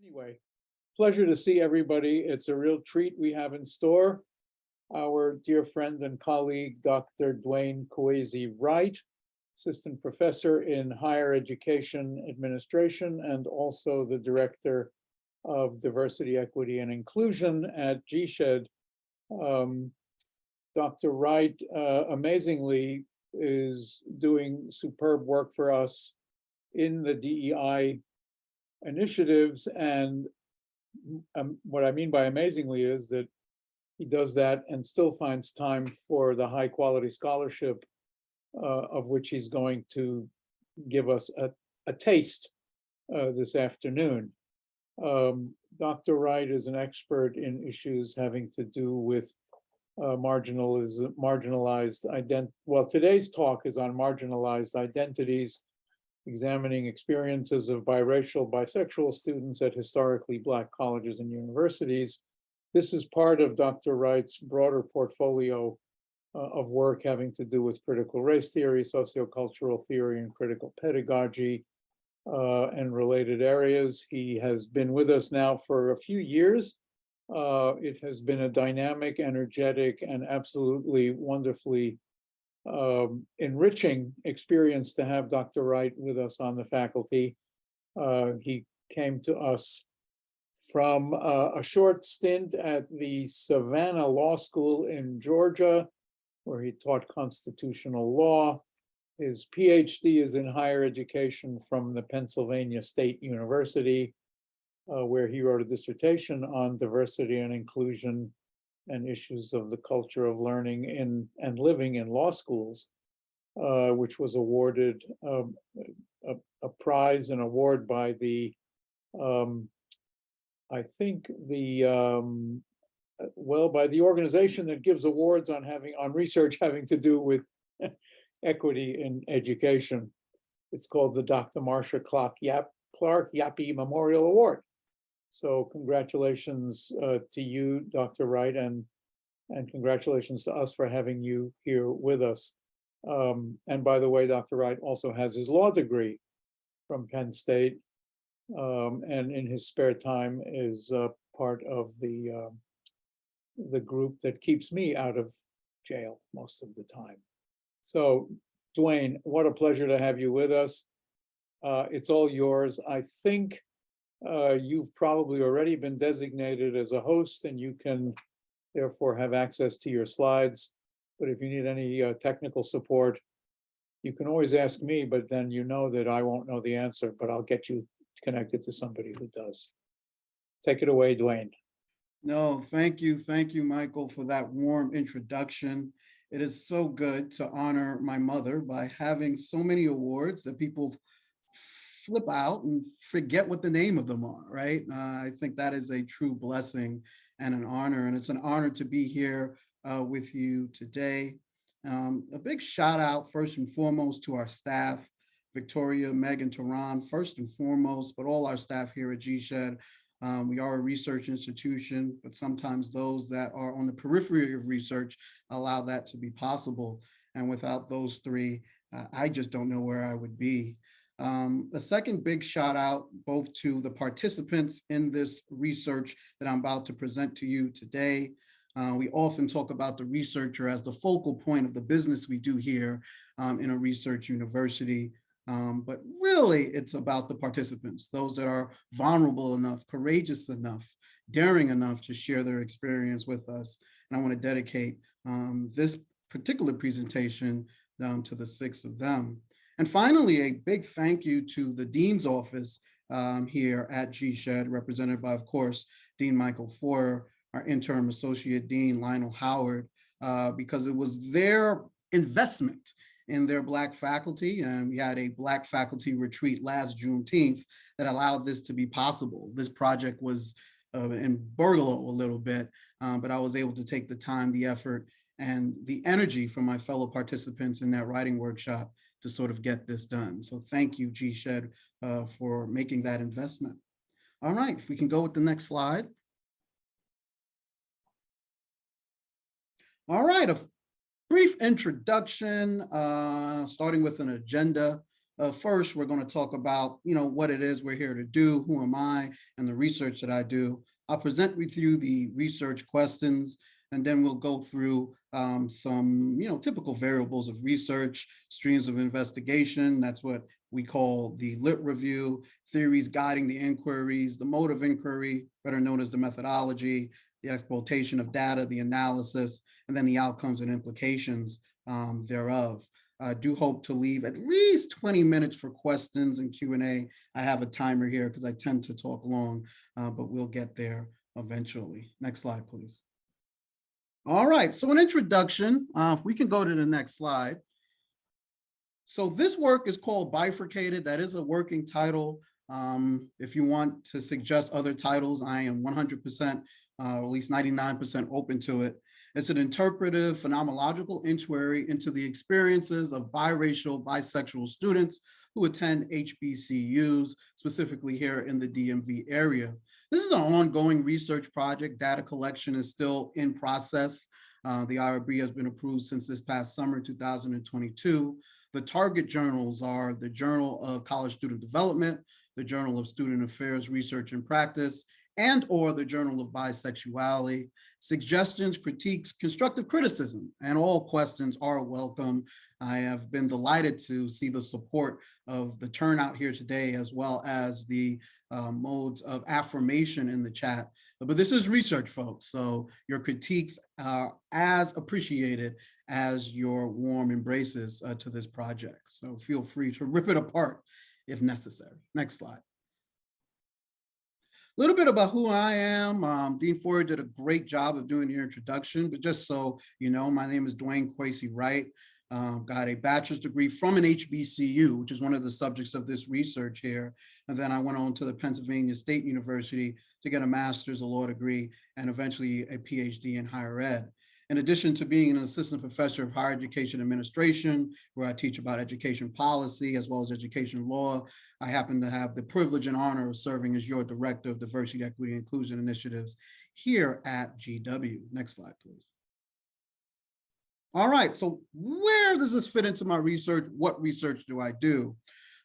Anyway, pleasure to see everybody. It's a real treat we have in store. Our dear friend and colleague, Dr. Dwayne Kwaysee Wright, Assistant Professor in Higher Education Administration and also the Director of Diversity, Equity, and Inclusion at gsehd. Dr. Wright, amazingly, is doing superb work for us in the DEI initiatives. And what I mean by amazingly is that he does that and still finds time for the high quality scholarship of which he's going to give us a taste this afternoon. Dr. Wright is an expert in issues having to do with marginalized identity. Well, today's talk is on marginalized identities, examining experiences of biracial, bisexual students at historically Black colleges and universities. This is part of Dr. Wright's broader portfolio of work having to do with critical race theory, sociocultural theory, and critical pedagogy and related areas. He has been with us now for a few years. It has been a dynamic, energetic, and absolutely wonderfully enriching experience to have Dr. Wright with us on the faculty. He came to us from a short stint at the Savannah Law School in Georgia, where he taught constitutional law. His PhD is in higher education from the Pennsylvania State University, where he wrote a dissertation on diversity and inclusion and issues of the culture of learning and living in law schools, which was awarded a prize and award by the, I think by the organization that gives awards on research having to do with equity in education. It's called the Dr. Marsha Clark Yappy Memorial Award. So congratulations to you, Dr. Wright, and congratulations to us for having you here with us. And by the way, Dr. Wright also has his law degree from Penn State, and in his spare time is part of the group that keeps me out of jail most of the time. So, Dwayne, what a pleasure to have you with us. It's all yours. I think you've probably already been designated as a host, and you can therefore have access to your slides. But if you need any technical support, you can always ask me, but then you know that I won't know the answer, but I'll get you connected to somebody who does. Take it away, Dwayne. No, thank you, Michael, for that warm introduction. It is so good to honor my mother by having so many awards that people flip out and forget what the name of them are, right? I think that is a true blessing and an honor, and it's an honor to be here with you today. A big shout out first and foremost to our staff, Victoria, Megan, Tehran, first and foremost, but all our staff here at gsehd. We are a research institution, but sometimes those that are on the periphery of research allow that to be possible. And without those three, I just don't know where I would be. The second big shout out both to the participants in this research that I'm about to present to you today. We often talk about the researcher as the focal point of the business we do here in a research university. But really, it's about the participants, those that are vulnerable enough, courageous enough, daring enough to share their experience with us. And I want to dedicate this particular presentation to the 6 of them. And finally, a big thank you to the Dean's Office here at gsehd, represented by, of course, Dean Michael Foyer, our interim associate dean, Lionel Howard, because it was their investment in their Black faculty. And we had a Black faculty retreat last Juneteenth that allowed this to be possible. This project was in Bergalow a little bit, but I was able to take the time, the effort, and the energy from my fellow participants in that writing workshop to sort of get this done. So thank you, gsehd, for making that investment. All right, if we can go with the next slide. All right, a brief introduction, starting with an agenda. First, we're going to talk about, what it is we're here to do, who am I, and the research that I do. I'll present with you the research questions, and then we'll go through some, typical variables of research, streams of investigation. That's what we call the lit review, theories guiding the inquiries, the mode of inquiry, better known as the methodology, the exploitation of data, the analysis, and then the outcomes and implications thereof. I do hope to leave at least 20 minutes for questions and Q&A. I have a timer here because I tend to talk long, but we'll get there eventually. Next slide, please. All right, so an introduction, if we can go to the next slide. So this work is called Bifurcated. That is a working title. If you want to suggest other titles, I am 100%, or at least 99% open to it. It's an interpretive phenomenological inquiry into the experiences of biracial, bisexual students who attend HBCUs, specifically here in the DMV area. This is an ongoing research project. Data collection is still in process. The IRB has been approved since this past summer, 2022. The target journals are the Journal of College Student Development, the Journal of Student Affairs Research and Practice, and or the Journal of Bisexuality. Suggestions, critiques, constructive criticism, and all questions are welcome. I have been delighted to see the support of the turnout here today, as well as the modes of affirmation in the chat. But this is research, folks, so your critiques are as appreciated as your warm embraces to this project. So feel free to rip it apart if necessary. Next slide. A little bit about who I am. Dean Ford did a great job of doing your introduction, but just so you know, my name is Dwayne Kwaysee Wright. Got a bachelor's degree from an HBCU, which is one of the subjects of this research here. And then I went on to the Pennsylvania State University to get a master's, a law degree, and eventually a PhD in higher ed. In addition to being an assistant professor of higher education administration, where I teach about education policy as well as education law, I happen to have the privilege and honor of serving as your director of diversity, equity, and inclusion initiatives here at GW. Next slide, please. All right, so where does this fit into my research? What research do I do?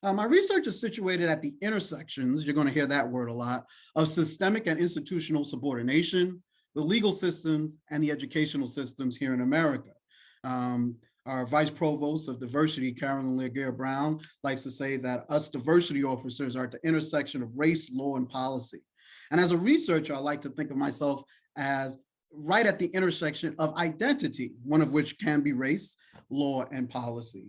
My research is situated at the intersections, you're going to hear that word a lot, of systemic and institutional subordination, the legal systems, and the educational systems here in America. Our Vice Provost of Diversity, Carolyn Laguerre-Brown, likes to say that us diversity officers are at the intersection of race, law, and policy. And as a researcher, I like to think of myself as right at the intersection of identity, one of which can be race, law, and policy.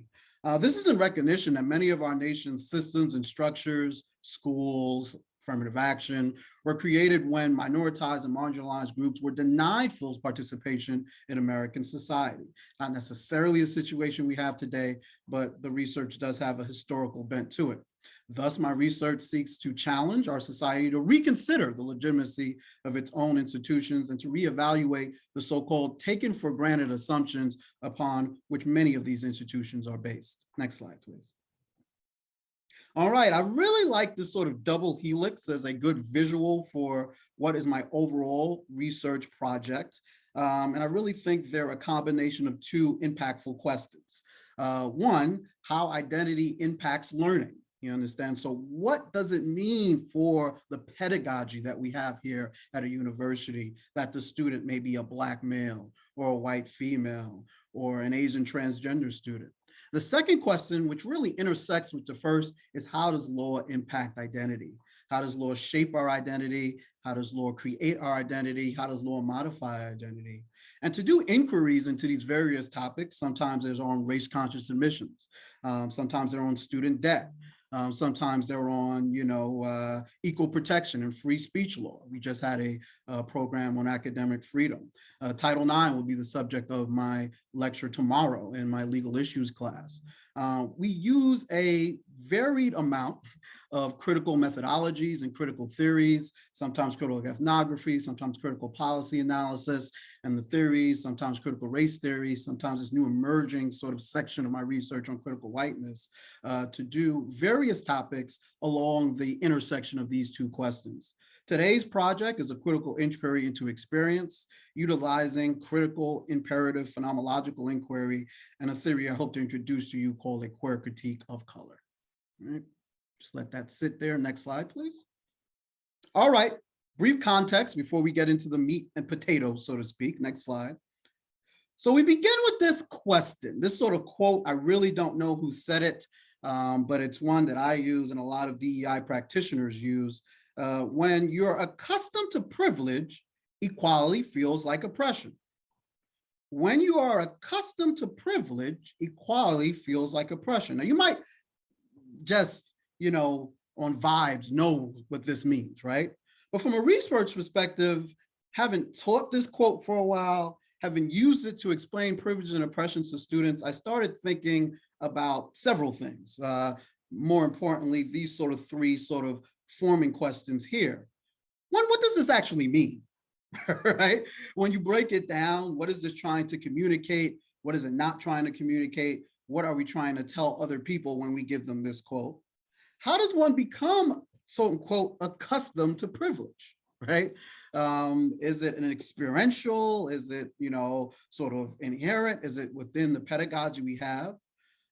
This is in recognition that many of our nation's systems and structures, schools, affirmative action, were created when minoritized and marginalized groups were denied full participation in American society. Not necessarily a situation we have today, but the research does have a historical bent to it. Thus, my research seeks to challenge our society to reconsider the legitimacy of its own institutions and to reevaluate the so-called taken for granted assumptions upon which many of these institutions are based. Next slide, please. All right, I really like this sort of double helix as a good visual for what is my overall research project. And I really think they're a combination of two impactful questions. One, how identity impacts learning. You understand? So what does it mean for the pedagogy that we have here at a university that the student may be a Black male or a white female or an Asian transgender student? The second question, which really intersects with the first, is how does law impact identity? How does law shape our identity? How does law create our identity? How does law modify our identity? And to do inquiries into these various topics, sometimes they're on race-conscious admissions, sometimes they're on student debt, sometimes they're on, equal protection and free speech law. We just had a program on academic freedom. Title IX will be the subject of my lecture tomorrow in my legal issues class. We use a varied amount of critical methodologies and critical theories, sometimes critical ethnography, sometimes critical policy analysis and the theories, sometimes critical race theory, sometimes this new emerging sort of section of my research on critical whiteness to do various topics along the intersection of these two questions. Today's project is a critical inquiry into experience, utilizing critical imperative phenomenological inquiry and a theory I hope to introduce to you called a queer critique of color. All right, just let that sit there. Next slide, please. All right, brief context before we get into the meat and potatoes, so to speak. Next slide. So we begin with this question, this sort of quote. I really don't know who said it, but it's one that I use and a lot of DEI practitioners use. When you're accustomed to privilege, equality feels like oppression. When you are accustomed to privilege, equality feels like oppression. Now you might just, on vibes know what this means, right? But from a research perspective, having taught this quote for a while, having used it to explain privilege and oppression to students, I started thinking about several things. More importantly, these three forming questions here. One, what does this actually mean? Right? When you break it down, what is this trying to communicate? What is it not trying to communicate? What are we trying to tell other people when we give them this quote? How does one become, quote, accustomed to privilege, right? Is it an experiential? Is it, inherent? Is it within the pedagogy we have?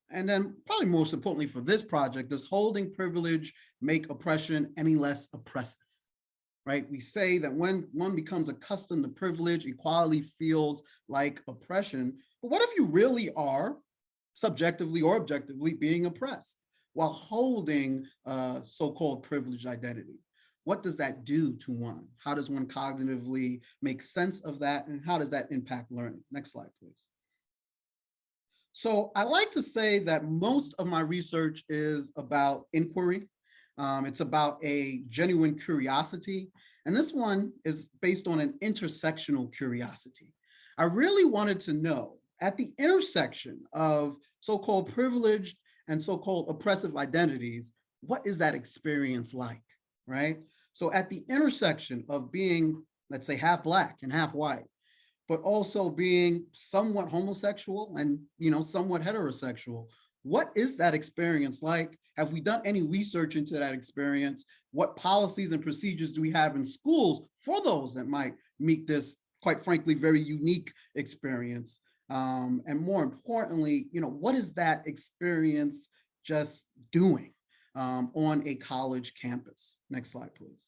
And then probably most importantly for this project, does holding privilege make oppression any less oppressive? Right? We say that when one becomes accustomed to privilege, equality feels like oppression. But what if you really are subjectively or objectively being oppressed while holding so-called privileged identity? What does that do to one? How does one cognitively make sense of that? And how does that impact learning? Next slide, please. So I like to say that most of my research is about inquiry. It's about a genuine curiosity. And this one is based on an intersectional curiosity. I really wanted to know at the intersection of so-called privileged and so-called oppressive identities, what is that experience like, right? So at the intersection of being, let's say, half Black and half white, but also being somewhat homosexual and, somewhat heterosexual, what is that experience like? Have we done any research into that experience? What policies and procedures do we have in schools for those that might meet this, quite frankly, very unique experience? And more importantly, what is that experience just doing on a college campus? Next slide, please.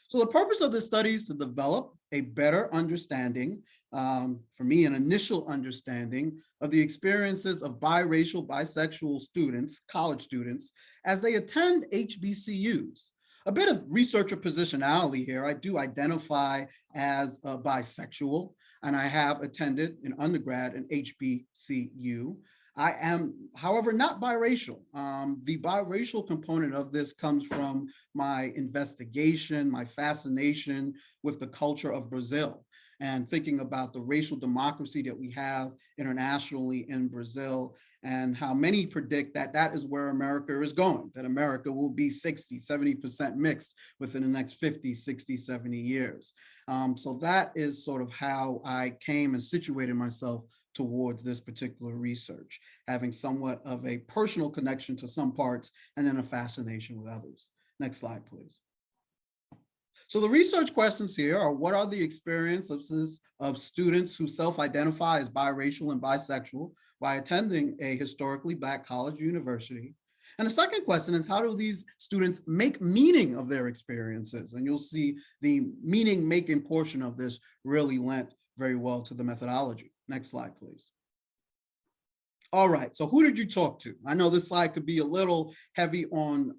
So the purpose of this study is to develop a better understanding, for me, an initial understanding of the experiences of biracial, bisexual students, college students, as they attend HBCUs. A bit of researcher positionality here. I do identify as a bisexual, and I have attended in undergrad an HBCU. I am, however, not biracial. The biracial component of this comes from my investigation, my fascination with the culture of Brazil, and thinking about the racial democracy that we have internationally in Brazil, and how many predict that that is where America is going, that America will be 60, 70% mixed within the next 50, 60, 70 years. So that is sort of how I came and situated myself towards this particular research, having somewhat of a personal connection to some parts and then a fascination with others. Next slide, please. So the research questions here are, what are the experiences of students who self-identify as biracial and bisexual by attending a historically Black college or university? And the second question is, how do these students make meaning of their experiences? And you'll see the meaning making portion of this really lent very well to the methodology. Next slide, please. All right, so who did you talk to? I know this slide could be a little heavy on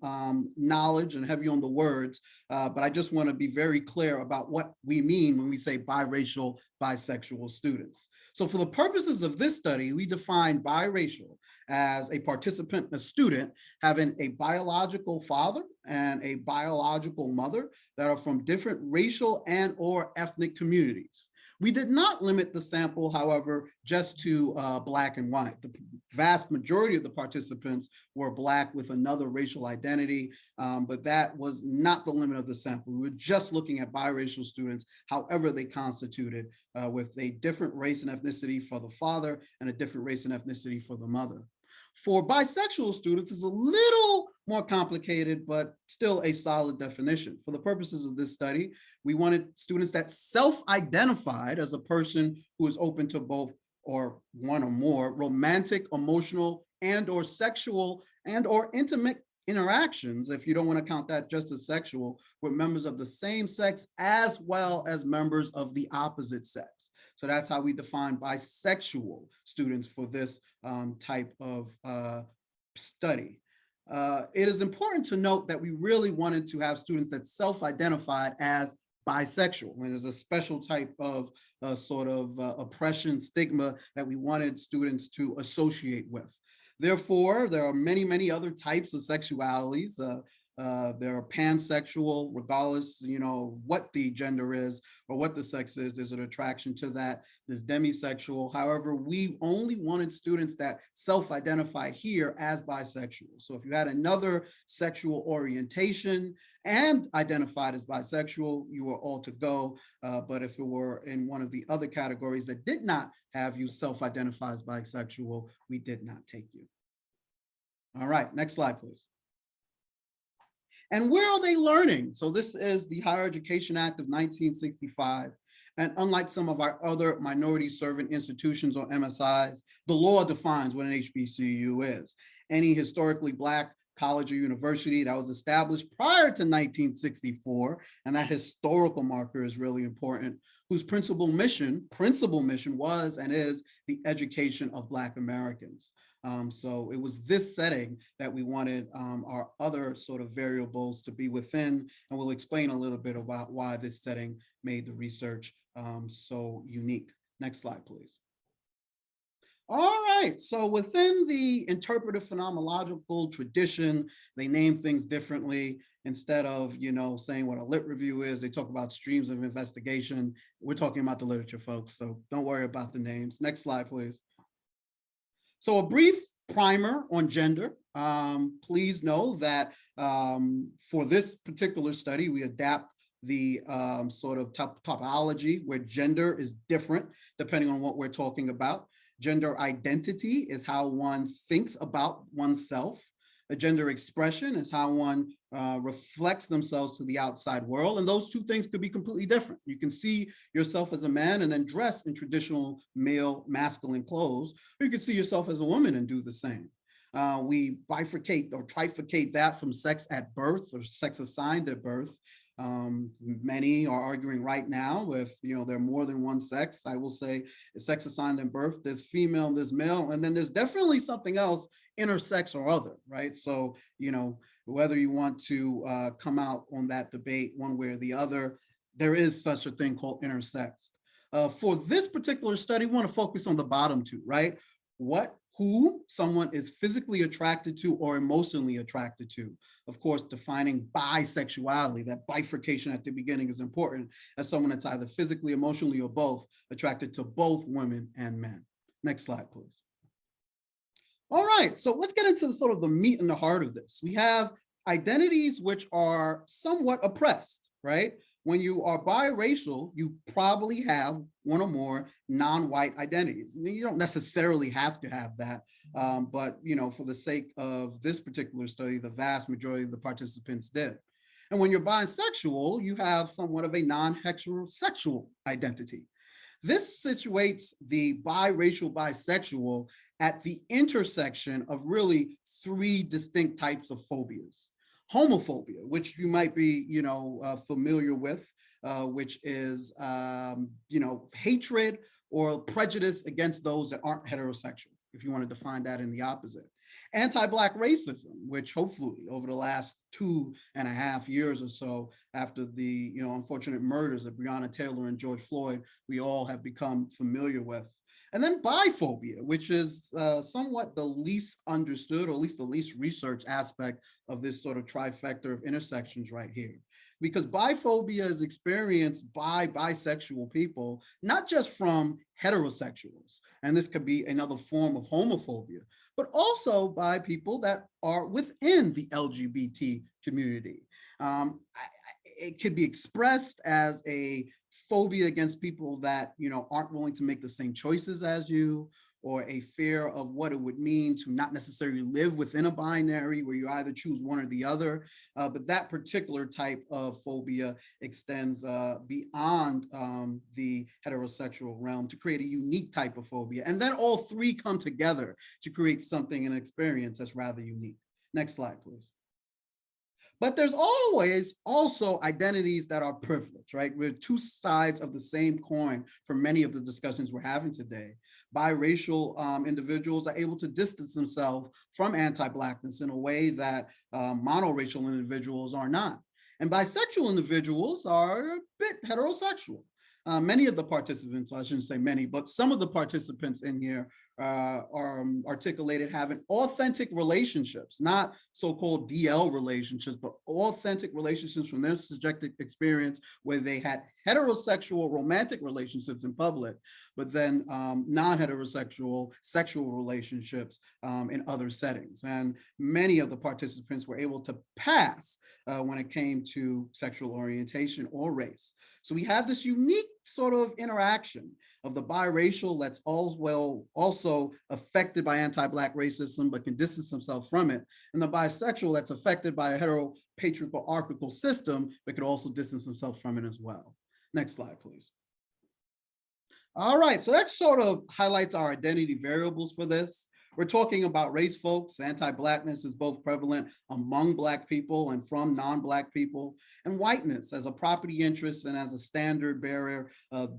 knowledge and heavy on the words, but I just want to be very clear about what we mean when we say biracial, bisexual students. So for the purposes of this study, we define biracial as a participant, a student, having a biological father and a biological mother that are from different racial and or ethnic communities. We did not limit the sample, however, just to Black and white. The vast majority of the participants were Black with another racial identity, but that was not the limit of the sample. We were just looking at biracial students, however they constituted, with a different race and ethnicity for the father and a different race and ethnicity for the mother. For bisexual students, it's a little more complicated, but still a solid definition. For the purposes of this study, we wanted students that self-identified as a person who is open to both or one or more romantic, emotional, and or sexual and or intimate interactions, if you don't want to count that just as sexual, with members of the same sex as well as members of the opposite sex. So that's how we define bisexual students for this type of study. It is important to note that we really wanted to have students that self-identified as bisexual, and there's a special type of sort of oppression stigma that we wanted students to associate with. Therefore, there are many, many other types of sexualities. There are pansexual, regardless, what the gender is or what the sex is, there's an attraction to that. There's demisexual. However, we only wanted students that self-identified here as bisexual. So if you had another sexual orientation and identified as bisexual, you were all to go. But if it were in one of the other categories that did not have you self-identify as bisexual, we did not take you. All right, next slide, please. And where are they learning? So this is the Higher Education Act of 1965. And unlike some of our other minority servant institutions or MSIs, the law defines what an HBCU is. Any historically Black college or university that was established prior to 1964, and that historical marker is really important, whose principal mission was and is the education of Black Americans. So it was this setting that we wanted our other sort of variables to be within, and we'll explain a little bit about why this setting made the research so unique. Next slide, please. All right, so within the interpretive phenomenological tradition, they name things differently. Instead of, saying what a lit review is, they talk about streams of investigation. We're talking about the literature, folks, so don't worry about the names. Next slide, please. So a brief primer on gender. Please know that for this particular study, we adapt the sort of topology where gender is different depending on what we're talking about. Gender identity is how one thinks about oneself. A gender expression is how one reflects themselves to the outside world. And those two things could be completely different. You can see yourself as a man and then dress in traditional male masculine clothes, or you can see yourself as a woman and do the same. We bifurcate or trifurcate that from sex at birth or sex assigned at birth. Many are arguing right now if there are more than one sex. I will say sex assigned at birth, there's female, there's male, and then there's definitely something else, intersex or other, right? So, whether you want to come out on that debate one way or the other, there is such a thing called intersex. For this particular study, we want to focus on the bottom two, right? Who someone is physically attracted to or emotionally attracted to. Of course, defining bisexuality, that bifurcation at the beginning is important, as someone that's either physically, emotionally, or both attracted to both women and men. Next slide, please. All right, so let's get into sort of the meat and the heart of this. We have identities which are somewhat oppressed, right? When you are biracial, you probably have one or more non-white identities. I mean, you don't necessarily have to have that, but for the sake of this particular study, the vast majority of the participants did. And when you're bisexual, you have somewhat of a non-heterosexual identity. This situates the biracial bisexual at the intersection of really three distinct types of phobias. Homophobia, which you might be, familiar with, which is, hatred or prejudice against those that aren't heterosexual, if you want to define that in the opposite. Anti-Black racism, which hopefully over the last 2.5 years or so, after the unfortunate murders of Breonna Taylor and George Floyd, we all have become familiar with. And then biphobia, which is somewhat the least understood, or at least the least researched aspect of this sort of trifecta of intersections right here. Because biphobia is experienced by bisexual people, not just from heterosexuals, and this could be another form of homophobia, but also by people that are within the LGBT community. It could be expressed as a phobia against people that aren't willing to make the same choices as you, or a fear of what it would mean to not necessarily live within a binary where you either choose one or the other. But that particular type of phobia extends beyond the heterosexual realm to create a unique type of phobia. And then all three come together to create something, an experience that's rather unique. Next slide, please. But there's always also identities that are privileged, right? We're two sides of the same coin for many of the discussions we're having today. Biracial individuals are able to distance themselves from anti-Blackness in a way that monoracial individuals are not. And bisexual individuals are a bit heterosexual. Many of the participants, I shouldn't say many, but some of the participants in here are articulated having authentic relationships, not so-called DL relationships, but authentic relationships from their subjective experience where they had heterosexual romantic relationships in public, but then non-heterosexual sexual relationships in other settings. And many of the participants were able to pass when it came to sexual orientation or race. So we have this unique sort of interaction of the biracial that's also affected by anti-Black racism, but can distance themselves from it, and the bisexual that's affected by a heteropatriarchal system, but could also distance themselves from it as well. Next slide, please. All right, so that sort of highlights our identity variables for this. We're talking about race, folks. Anti-Blackness is both prevalent among Black people and from non-Black people, and whiteness as a property interest and as a standard bearer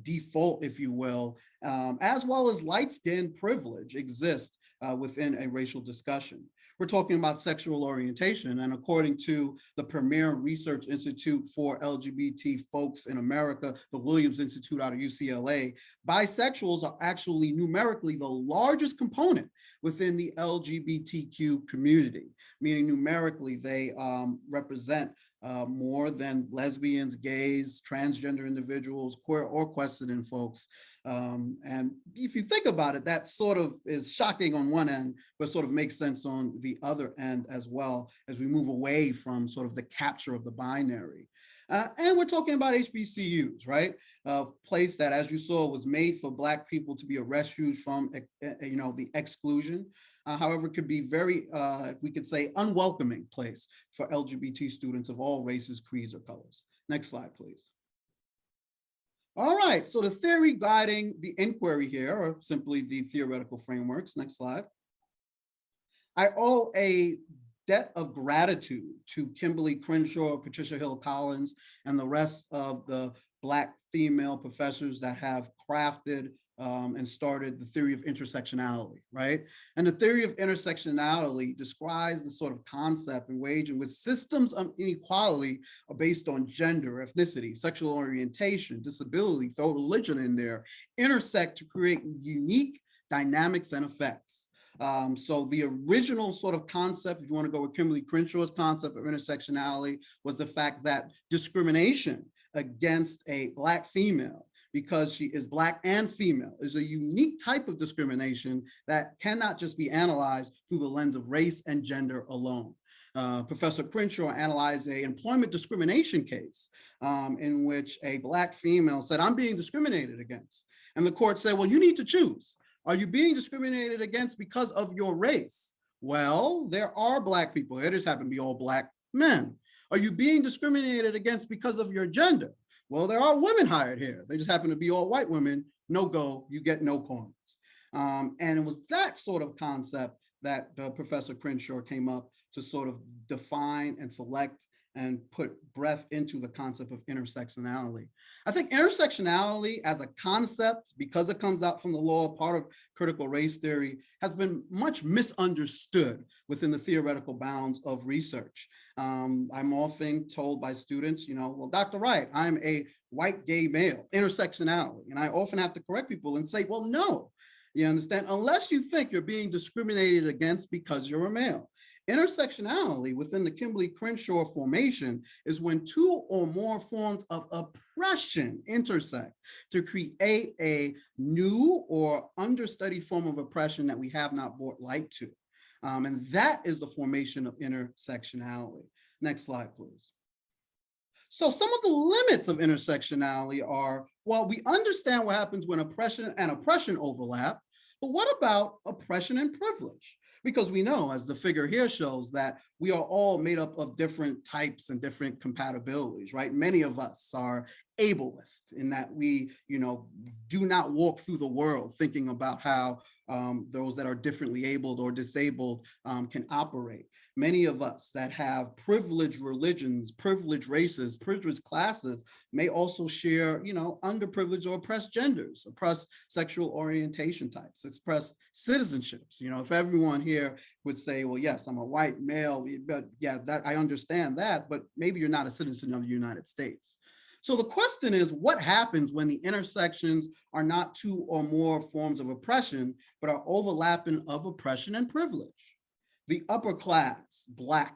default, if you will, as well as light-skinned privilege exist within a racial discussion. We're talking about sexual orientation, and according to the premier research institute for LGBT folks in America, the Williams Institute out of UCLA, bisexuals are actually numerically the largest component within the LGBTQ community, meaning numerically they represent more than lesbians, gays, transgender individuals, queer or questioning folks. And if you think about it, that sort of is shocking on one end, but sort of makes sense on the other end as well, as we move away from sort of the capture of the binary. And we're talking about HBCUs, right? A place that, as you saw, was made for Black people to be a refuge from, the exclusion. However, it could be very, if we could say, unwelcoming place for LGBT students of all races, creeds, or colors. Next slide, please. All right, so the theory guiding the inquiry here, or simply the theoretical frameworks. Next slide. I owe a debt of gratitude to Kimberly Crenshaw, Patricia Hill Collins, and the rest of the Black female professors that have crafted and started the theory of intersectionality, right? And the theory of intersectionality describes the sort of concept and wage in which systems of inequality are based on gender, ethnicity, sexual orientation, disability, throw religion in there, intersect to create unique dynamics and effects. So the original sort of concept, if you want to go with Kimberly Crenshaw's concept of intersectionality, was the fact that discrimination against a Black female, because she is Black and female, is a unique type of discrimination that cannot just be analyzed through the lens of race and gender alone. Professor Crenshaw analyzed an employment discrimination case in which a Black female said, "I'm being discriminated against." And the court said, well, you need to choose. Are you being discriminated against because of your race? Well, there are Black people. It just happen to be all Black men. Are you being discriminated against because of your gender? Well, there are women hired here. They just happen to be all white women. No go, you get no points. And it was that sort of concept that Professor Crenshaw came up to sort of define and select and put breath into the concept of intersectionality. I think intersectionality as a concept, because it comes out from the law, part of critical race theory, has been much misunderstood within the theoretical bounds of research. I'm often told by students, well, Dr. Wright, I'm a white gay male, intersectionality. And I often have to correct people and say, well, no, you understand, unless you think you're being discriminated against because you're a male. Intersectionality within the Kimberly Crenshaw formation is when two or more forms of oppression intersect to create a new or understudied form of oppression that we have not brought light to. And that is the formation of intersectionality. Next slide, please. So some of the limits of intersectionality are, well, we understand what happens when oppression and oppression overlap, But what about oppression and privilege? Because we know, as the figure here shows, that we are all made up of different types and different compatibilities, right? Many of us are ableist in that we, do not walk through the world thinking about how those that are differently abled or disabled can operate. Many of us that have privileged religions, privileged races, privileged classes may also share, underprivileged or oppressed genders, oppressed sexual orientation types, oppressed citizenships. If everyone here would say, well, yes, I'm a white male, but yeah, that I understand that, but maybe you're not a citizen of the United States. So the question is, what happens when the intersections are not two or more forms of oppression, but are overlapping of oppression and privilege? The upper class, Black,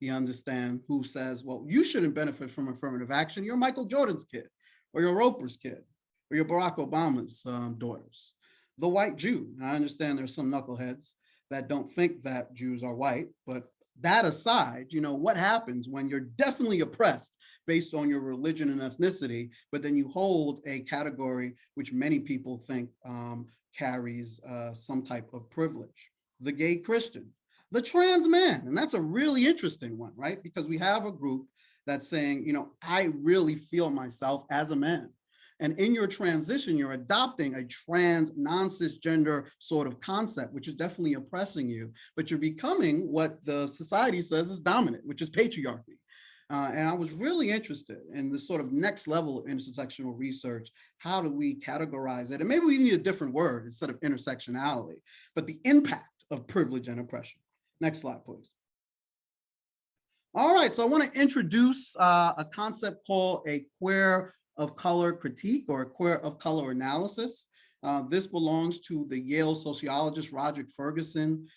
you understand, who says, well, you shouldn't benefit from affirmative action. You're Michael Jordan's kid, or you're Roper's kid, or you're Barack Obama's daughters. The white Jew, and I understand there's some knuckleheads that don't think that Jews are white, but that aside, what happens when you're definitely oppressed based on your religion and ethnicity, but then you hold a category which many people think carries some type of privilege? The gay Christian, the trans man, and that's a really interesting one, right? Because we have a group that's saying, I really feel myself as a man. And in your transition, you're adopting a trans, non-cisgender sort of concept, which is definitely oppressing you, but you're becoming what the society says is dominant, which is patriarchy. And I was really interested in this sort of next level of intersectional research. How do we categorize it? And maybe we need a different word instead of intersectionality, but the impact of privilege and oppression. Next slide, please. All right, so I want to introduce a concept called a queer of color critique or a queer of color analysis. This belongs to the Yale sociologist Roderick Ferguson,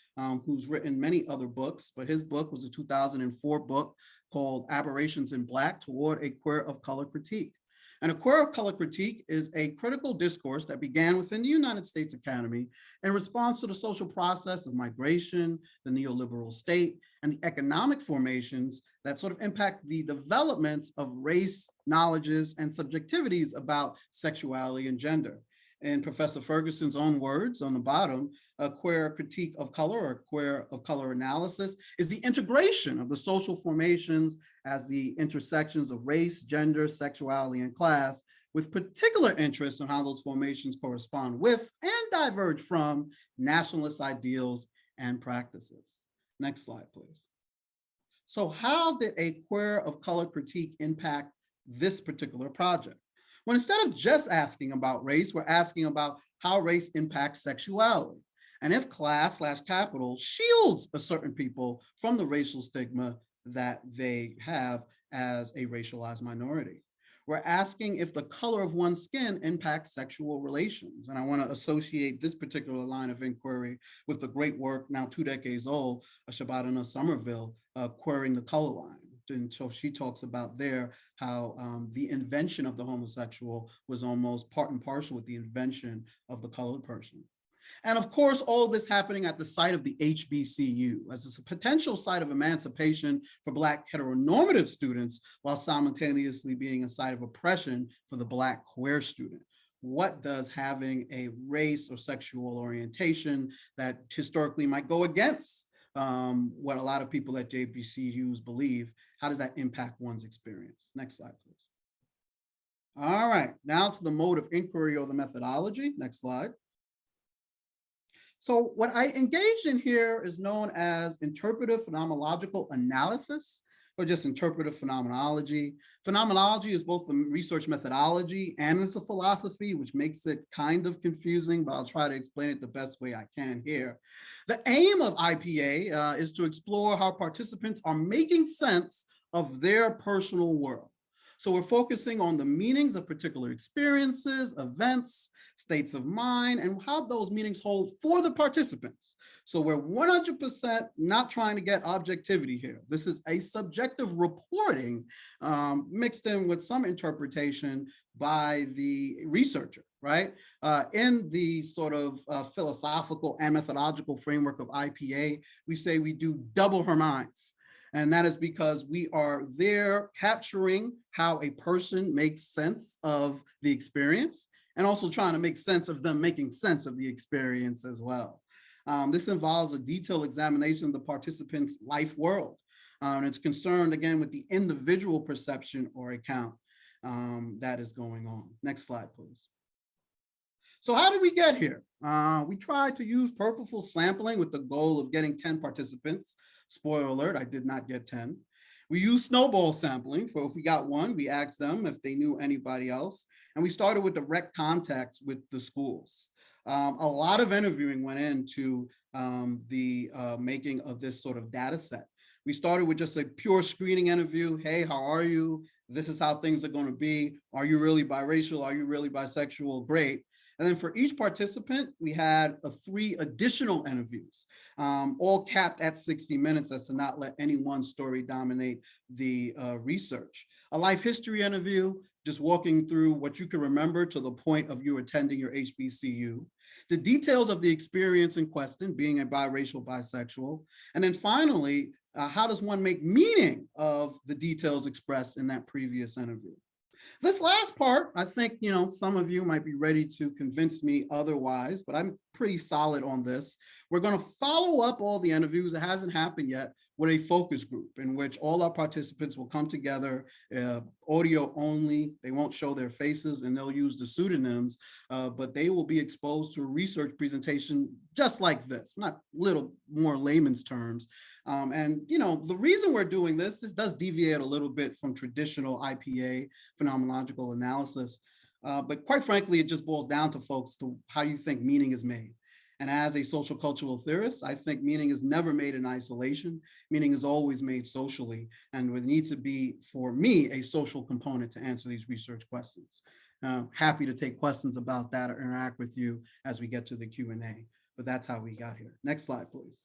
who's written many other books, but his book was a 2004 book called Aberrations in Black: Toward a Queer of Color Critique. And a queer of color critique is a critical discourse that began within the United States Academy in response to the social process of migration, the neoliberal state, and the economic formations that sort of impact the developments of race, knowledges, and subjectivities about sexuality and gender. In Professor Ferguson's own words on the bottom, a queer critique of color or queer of color analysis is the integration of the social formations as the intersections of race, gender, sexuality, and class, with particular interest in how those formations correspond with and diverge from nationalist ideals and practices. Next slide, please. So how did a queer of color critique impact this particular project? Well, instead of just asking about race, we're asking about how race impacts sexuality, and if class/capital shields a certain people from the racial stigma that they have as a racialized minority. We're asking if the color of one's skin impacts sexual relations. And I want to associate this particular line of inquiry with the great work, now 2 decades old, of Shabbatana Somerville, Queering the Color Line. And so she talks about there how the invention of the homosexual was almost part and parcel with the invention of the colored person. And of course, all this happening at the site of the HBCU as a potential site of emancipation for Black heteronormative students, while simultaneously being a site of oppression for the Black queer student. What does having a race or sexual orientation that historically might go against what a lot of people at HBCUs believe, how does that impact one's experience? Next slide, please. All right, now to the mode of inquiry or the methodology. Next slide. So what I engaged in here is known as interpretive phenomenological analysis, or just interpretive phenomenology. Phenomenology is both a research methodology and it's a philosophy, which makes it kind of confusing, but I'll try to explain it the best way I can here. The aim of IPA is to explore how participants are making sense of their personal world. So we're focusing on the meanings of particular experiences, events, states of mind, and how those meanings hold for the participants. So we're 100% not trying to get objectivity here. This is a subjective reporting mixed in with some interpretation by the researcher, right? In the sort of philosophical and methodological framework of IPA, we say we do double her minds. And that is because we are there capturing how a person makes sense of the experience. and also trying to make sense of them making sense of the experience as well. This involves a detailed examination of the participants' life world. And it's concerned, again, with the individual perception or account that is going on. Next slide, please. So how did we get here? We tried to use purposeful sampling with the goal of getting 10 participants. Spoiler alert, I did not get 10. We used snowball sampling. For if we got one, we asked them if they knew anybody else. And we started with direct contacts with the schools. A lot of interviewing went into the making of this sort of data set. We started with just a pure screening interview. Hey, how are you? This is how things are going to be. Are you really biracial? Are you really bisexual? Great. And then for each participant, we had 3 additional interviews, all capped at 60 minutes as to not let any one story dominate the research. A life history interview, just walking through what you can remember to the point of you attending your HBCU, the details of the experience in question, being a biracial bisexual, and then finally, how does one make meaning of the details expressed in that previous interview? This last part, I think, some of you might be ready to convince me otherwise, but I'm pretty solid on this. We're going to follow up all the interviews. It hasn't happened yet with a focus group in which all our participants will come together, audio only. They won't show their faces and they'll use the pseudonyms, but they will be exposed to a research presentation just like this, not little more layman's terms. And the reason we're doing this does deviate a little bit from traditional IPA phenomenological analysis, but quite frankly, it just boils down to folks to how you think meaning is made. And as a social cultural theorist, I think meaning is never made in isolation. Meaning is always made socially, and there needs to be, for me, a social component to answer these research questions. Happy to take questions about that or interact with you as we get to the Q&A, but that's how we got here. Next slide, please.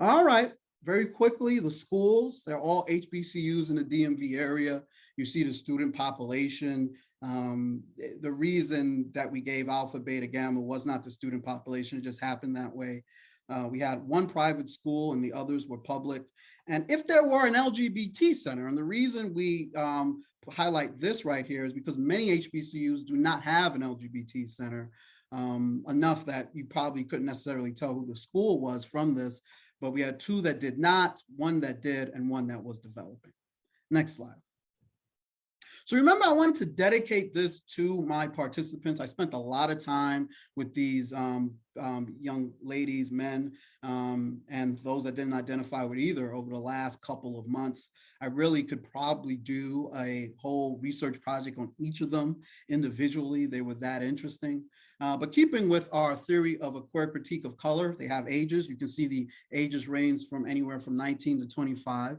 All right, very quickly, the schools, they're all HBCUs in the DMV area. You see the student population. The reason that we gave alpha, beta, gamma was not the student population, it just happened that way. We had one private school and the others were public. And if there were an LGBT center, and the reason we highlight this right here is because many HBCUs do not have an LGBT center, enough that you probably couldn't necessarily tell who the school was from this, but we had 2 that did not, 1 that did, and 1 that was developing. Next slide. So remember, I wanted to dedicate this to my participants. I spent a lot of time with these young ladies, men, and those that didn't identify with either over the last couple of months. I really could probably do a whole research project on each of them individually. They were that interesting. But keeping with our theory of a queer critique of color, they have ages. You can see the ages range from anywhere from 19 to 25.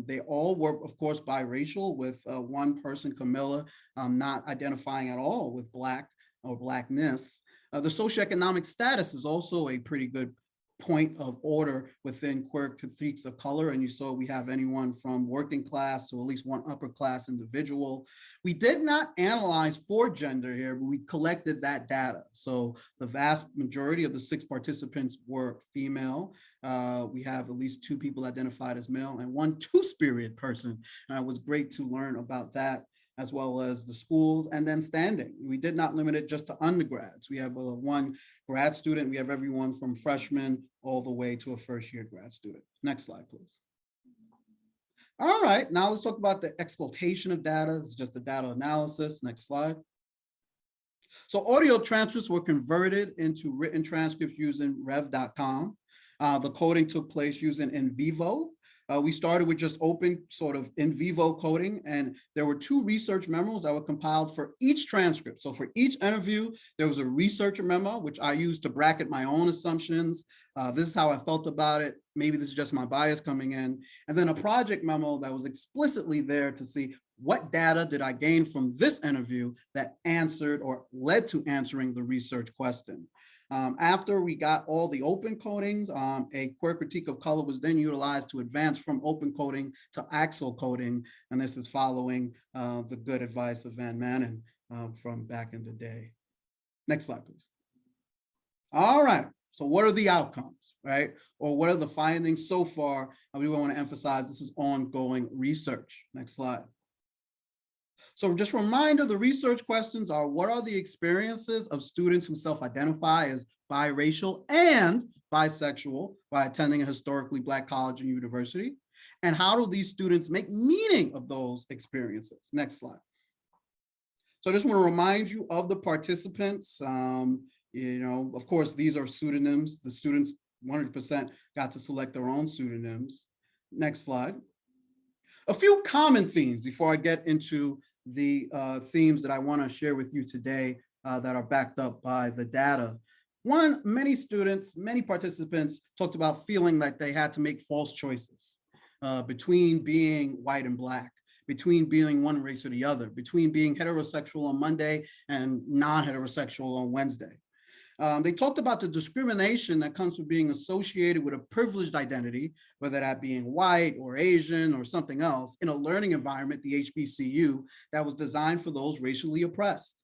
They all were, of course, biracial, with one person, Camilla, not identifying at all with Black or Blackness. The socioeconomic status is also a pretty good point of order within queer critiques of color. And you saw we have anyone from working class to at least one upper class individual. We did not analyze for gender here, but we collected that data. So the vast majority of the 6 participants were female. We have at least 2 people identified as male and 1 two-spirit person. It was great to learn about that, as well as the schools, and then standing. We did not limit it just to undergrads. We have 1 grad student. We have everyone from freshman all the way to a first-year grad student. Next slide, please. All right, now let's talk about the exploitation of data. It's just a data analysis. Next slide. So audio transcripts were converted into written transcripts using rev.com. The coding took place using in vivo. We started with just open sort of in vivo coding, and there were 2 research memos that were compiled for each transcript. So for each interview, there was a researcher memo, which I used to bracket my own assumptions. This is how I felt about it. Maybe this is just my bias coming in. And then a project memo that was explicitly there to see what data did I gain from this interview that answered or led to answering the research question. After we got all the open codings, a queer critique of color was then utilized to advance from open coding to axle coding. And this is following the good advice of Van Manen from back in the day. Next slide, please. All right, so what are the outcomes, right? Or what are the findings so far? We want to emphasize this is ongoing research. Next slide. So just a reminder, the research questions are, what are the experiences of students who self-identify as biracial and bisexual by attending a historically Black college and university? And how do these students make meaning of those experiences? Next slide. So I just want to remind you of the participants. Of course, these are pseudonyms. The students 100% got to select their own pseudonyms. Next slide. A few common themes before I get into the themes that I want to share with you today that are backed up by the data. One, many students, many participants talked about feeling like they had to make false choices between being white and Black, between being one race or the other, between being heterosexual on Monday and non-heterosexual on Wednesday. They talked about the discrimination that comes with being associated with a privileged identity, whether that being white or Asian or something else, in a learning environment, the HBCU, that was designed for those racially oppressed.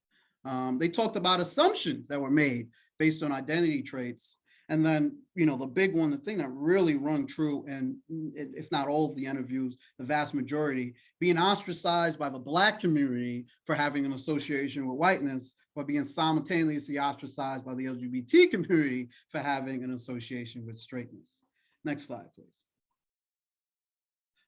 They talked about assumptions that were made based on identity traits. And then, the big one, the thing that really rung true, and if not all of the interviews, the vast majority, being ostracized by the Black community for having an association with whiteness, but being simultaneously ostracized by the LGBT community for having an association with straightness. Next slide, please.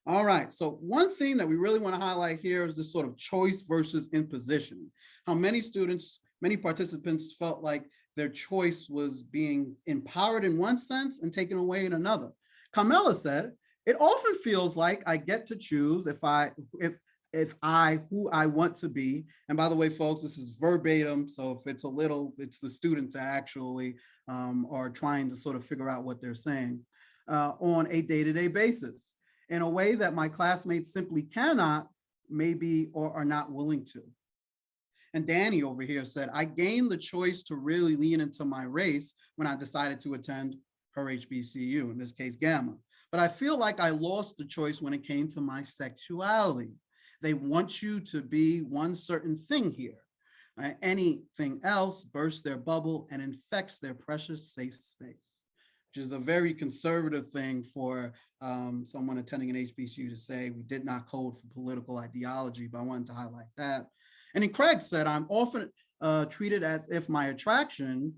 All right, so one thing that we really want to highlight here is this sort of choice versus imposition. How many students, many participants felt like their choice was being empowered in one sense and taken away in another. Carmela said, it often feels like I get to choose who I want to be. And by the way, folks, this is verbatim. So if it's a little, it's the students that actually are trying to sort of figure out what they're saying on a day-to-day basis in a way that my classmates simply cannot, maybe, or are not willing to. And Danny over here said, I gained the choice to really lean into my race when I decided to attend her HBCU, in this case, Gamma. But I feel like I lost the choice when it came to my sexuality. They want you to be one certain thing here. Anything else bursts their bubble and infects their precious safe space, which is a very conservative thing for someone attending an HBCU to say. We did not code for political ideology, but I wanted to highlight that. And then Craig said, I'm often treated as if my attraction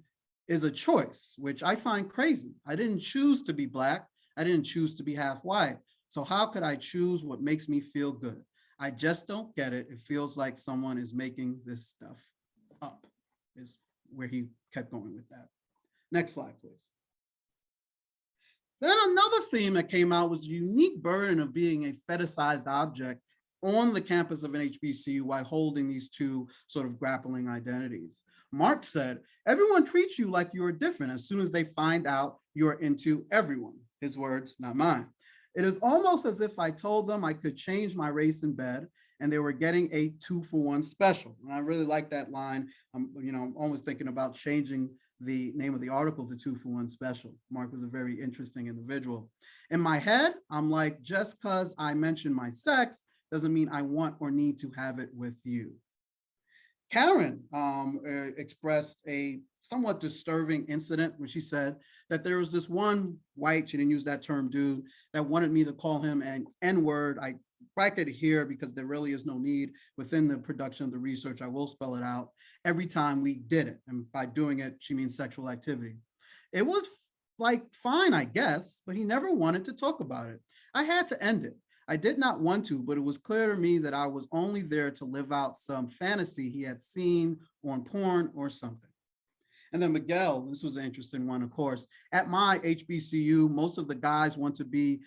is a choice, which I find crazy. I didn't choose to be Black. I didn't choose to be half white. So how could I choose what makes me feel good? I just don't get it. It feels like someone is making this stuff up, is where he kept going with that. Next slide, please. Then another theme that came out was the unique burden of being a fetishized object on the campus of an HBCU while holding these two sort of grappling identities. Mark said, everyone treats you like you're different as soon as they find out you're into everyone. His words, not mine. It is almost as if I told them I could change my race in bed and they were getting a 2-for-1 special. And I really like that line. I'm always thinking about changing the name of the article to 2-for-1 special. Mark was a very interesting individual. In my head, I'm like, just because I mentioned my sex doesn't mean I want or need to have it with you. Karen expressed a somewhat disturbing incident when she said that there was this one white, she didn't use that term, dude, that wanted me to call him an N-word. I bracket it here because there really is no need within the production of the research. I will spell it out every time we did it. And by doing it, she means sexual activity. It was like fine, I guess, but he never wanted to talk about it. I had to end it. I did not want to, but it was clear to me that I was only there to live out some fantasy he had seen on porn or something. And then Miguel, this was an interesting one, of course. At my HBCU, most of the guys want to be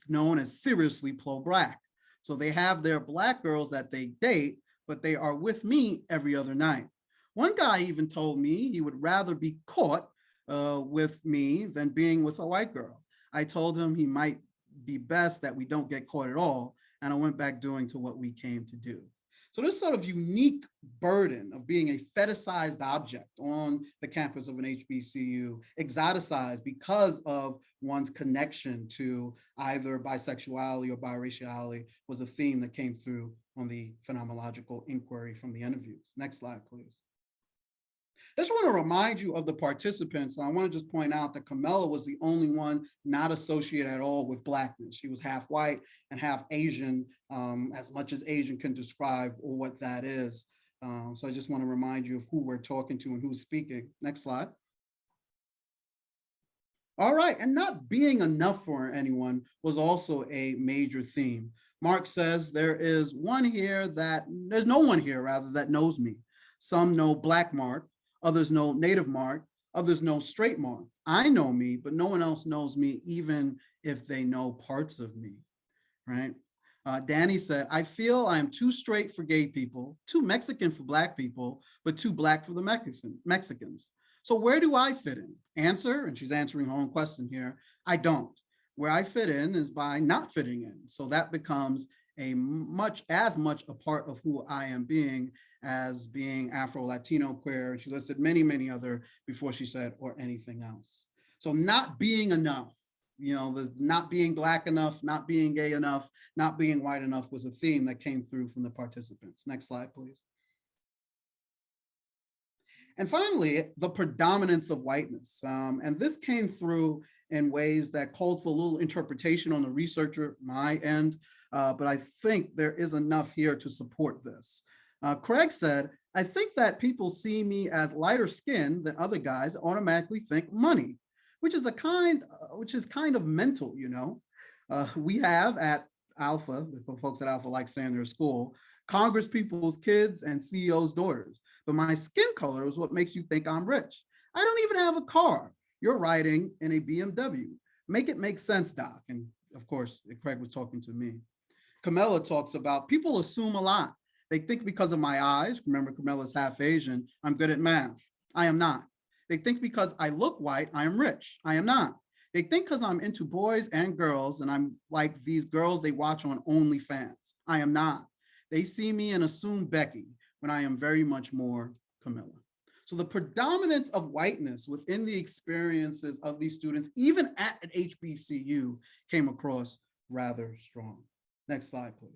known as seriously pro-Black. So they have their Black girls that they date, but they are with me every other night. One guy even told me he would rather be caught with me than being with a white girl. I told him he might be best that we don't get caught at all. And I went back doing to what we came to do. So this sort of unique burden of being a fetishized object on the campus of an HBCU, exoticized because of one's connection to either bisexuality or biraciality, was a theme that came through on the phenomenological inquiry from the interviews. Next slide, please. I just want to remind you of the participants. I want to just point out that Camilla was the only one not associated at all with Blackness. She was half white and half Asian, as much as Asian can describe or what that is. So I just want to remind you of who we're talking to and who's speaking. Next slide. All right, and not being enough for anyone was also a major theme. Mark says there's no one here rather that knows me. Some know Black Mark, others know Native Mark, others know straight Mark. I know me, but no one else knows me, even if they know parts of me, right? Danny said, I feel I am too straight for gay people, too Mexican for Black people, but too Black for the Mexicans. So where do I fit in? Answer, and she's answering her own question here, I don't. Where I fit in is by not fitting in. So that becomes as much a part of who I am being as being Afro-Latino, queer. She listed many, many other before she said, or anything else. So not being enough, there's not being Black enough, not being gay enough, not being white enough was a theme that came through from the participants. Next slide, please. And finally, the predominance of whiteness. And this came through in ways that called for a little interpretation on the researcher, my end, but I think there is enough here to support this. Craig said, I think that people see me as lighter skinned than other guys automatically think money, which is kind of mental, We have at Alpha, the folks at Alpha like saying their school, Congress people's kids and CEOs' daughters. But my skin color is what makes you think I'm rich. I don't even have a car. You're riding in a BMW. Make it make sense, Doc. And of course, Craig was talking to me. Camilla talks about people assume a lot. They think because of my eyes, remember Camilla's half Asian, I'm good at math. I am not. They think because I look white, I am rich. I am not. They think because I'm into boys and girls and I'm like these girls they watch on OnlyFans. I am not. They see me and assume Becky when I am very much more Camilla. So the predominance of whiteness within the experiences of these students, even at an HBCU, came across rather strong. Next slide, please.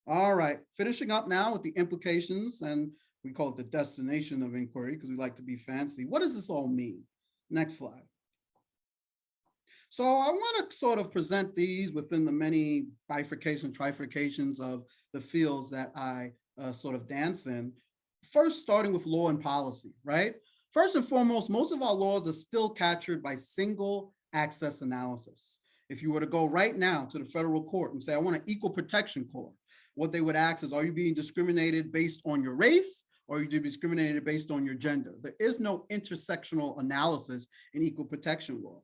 All right, finishing up now with the implications, and we call it the destination of inquiry because we like to be fancy. What does this all mean? Next slide. So I want to sort of present these within the many bifurcations, trifurcations of the fields that I sort of dance in. First, starting with law and policy, right? First and foremost, most of our laws are still captured by single access analysis. If you were to go right now to the federal court and say, I want an equal protection court, what they would ask is, are you being discriminated based on your race or are you discriminated based on your gender? There is no intersectional analysis in equal protection law.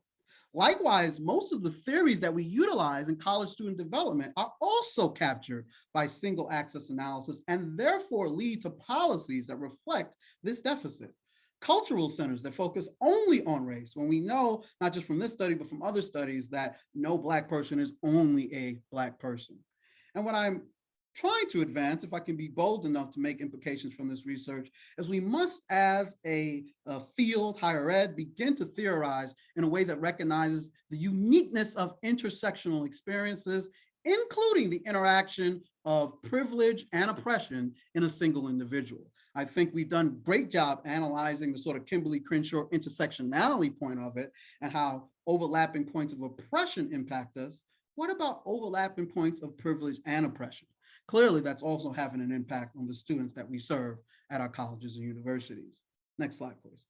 Likewise, most of the theories that we utilize in college student development are also captured by single access analysis and therefore lead to policies that reflect this deficit. Cultural centers that focus only on race, when we know, not just from this study, but from other studies, that no Black person is only a Black person. And what I'm trying to advance, if I can be bold enough to make implications from this research, is we must, as a field, higher ed, begin to theorize in a way that recognizes the uniqueness of intersectional experiences, including the interaction of privilege and oppression in a single individual. I think we've done a great job analyzing the sort of Kimberly Crenshaw intersectionality point of it and how overlapping points of oppression impact us. What about overlapping points of privilege and oppression? Clearly, that's also having an impact on the students that we serve at our colleges and universities. Next slide, please.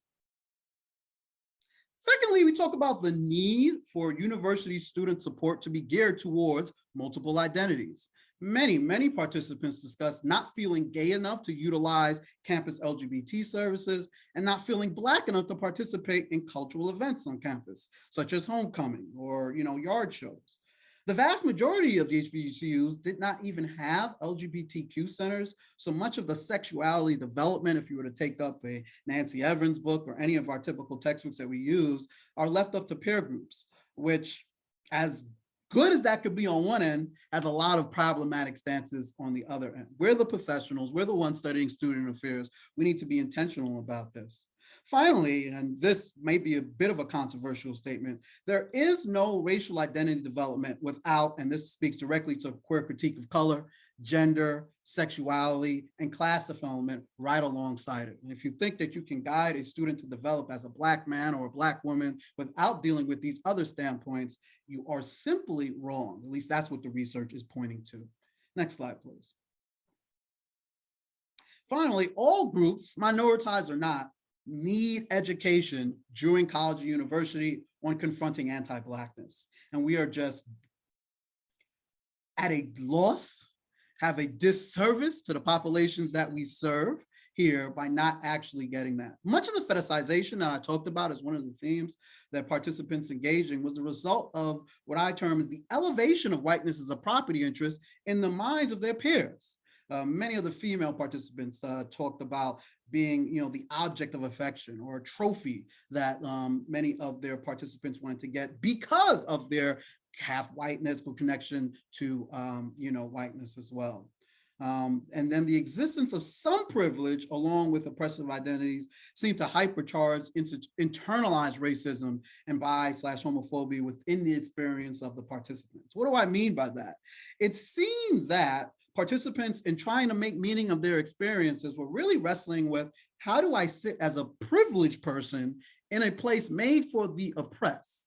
Secondly, we talk about the need for university student support to be geared towards multiple identities. Many participants discussed not feeling gay enough to utilize campus LGBT services and not feeling Black enough to participate in cultural events on campus, such as homecoming or yard shows. The vast majority of the HBCUs did not even have LGBTQ centers, so much of the sexuality development, if you were to take up a Nancy Evans book or any of our typical textbooks that we use, are left up to peer groups, which, as good as that could be on one end, has a lot of problematic stances on the other end. We're the professionals, we're the ones studying student affairs. We need to be intentional about this. Finally, and this may be a bit of a controversial statement, there is no racial identity development without, and this speaks directly to queer critique of color, gender, sexuality, and class development right alongside it. And if you think that you can guide a student to develop as a Black man or a Black woman without dealing with these other standpoints, you are simply wrong. At least that's what the research is pointing to. Next slide, please. Finally, all groups, minoritized or not, need education during college or university on confronting anti-Blackness. And we are just at a loss, have a disservice to the populations that we serve here by not actually getting that. Much of the fetishization that I talked about as one of the themes that participants engaged in was the result of what I term as the elevation of whiteness as a property interest in the minds of their peers. Many of the female participants talked about being, the object of affection or a trophy that many of their participants wanted to get because of their half whiteness or connection to, whiteness as well. And then the existence of some privilege along with oppressive identities seem to hypercharge internalized racism and bi/homophobia within the experience of the participants. What do I mean by that? It seemed that participants, in trying to make meaning of their experiences, were really wrestling with, how do I sit as a privileged person in a place made for the oppressed?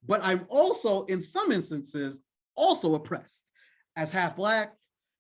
But I'm also, in some instances, also oppressed as half Black,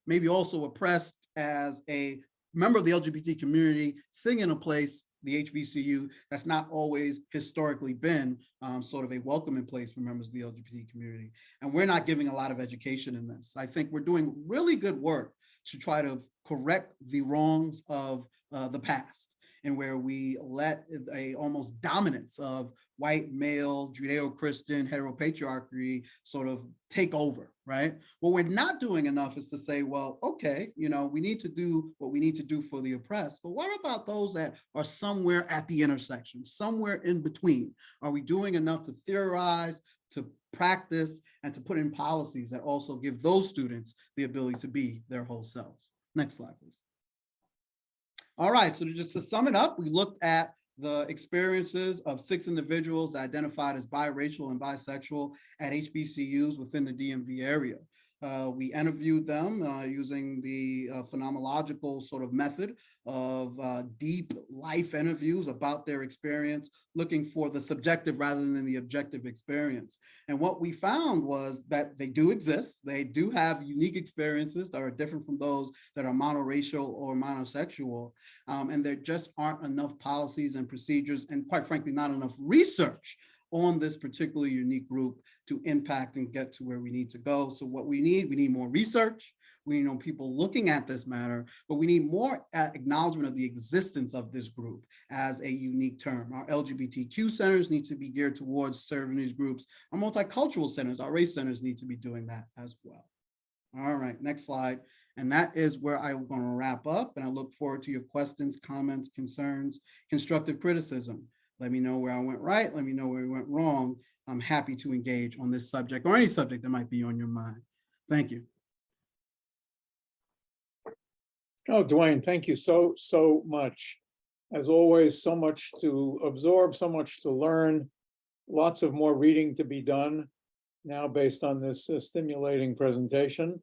maybe also oppressed as a member of the LGBT community, sitting in a place, the HBCU, that's not always historically been sort of a welcoming place for members of the LGBT community. And we're not giving a lot of education in this. I think we're doing really good work to try to correct the wrongs of the past, and where we let a almost dominance of white male Judeo-Christian heteropatriarchy sort of take over, right? What we're not doing enough is to say, well, okay, we need to do what we need to do for the oppressed, but what about those that are somewhere at the intersection, somewhere in between? Are we doing enough to theorize, to practice, and to put in policies that also give those students the ability to be their whole selves? Next slide, please. All right, so just to sum it up, we looked at the experiences of 6 individuals identified as biracial and bisexual at HBCUs within the DMV area. We interviewed them using the phenomenological sort of method of deep life interviews about their experience, looking for the subjective rather than the objective experience. And what we found was that they do exist. They do have unique experiences that are different from those that are monoracial or monosexual. And there just aren't enough policies and procedures, and quite frankly, not enough research on this particular unique group to impact and get to where we need to go. So what we need more research. We need people looking at this matter, but we need more acknowledgement of the existence of this group as a unique term. Our LGBTQ centers need to be geared towards serving these groups. Our multicultural centers, our race centers need to be doing that as well. All right, next slide. And that is where I'm going to wrap up, and I look forward to your questions, comments, concerns, constructive criticism. Let me know where I went right. Let me know where I went wrong. I'm happy to engage on this subject or any subject that might be on your mind. Thank you. Oh, Dwayne, thank you so much. As always, so much to absorb, so much to learn, lots of more reading to be done now based on this stimulating presentation.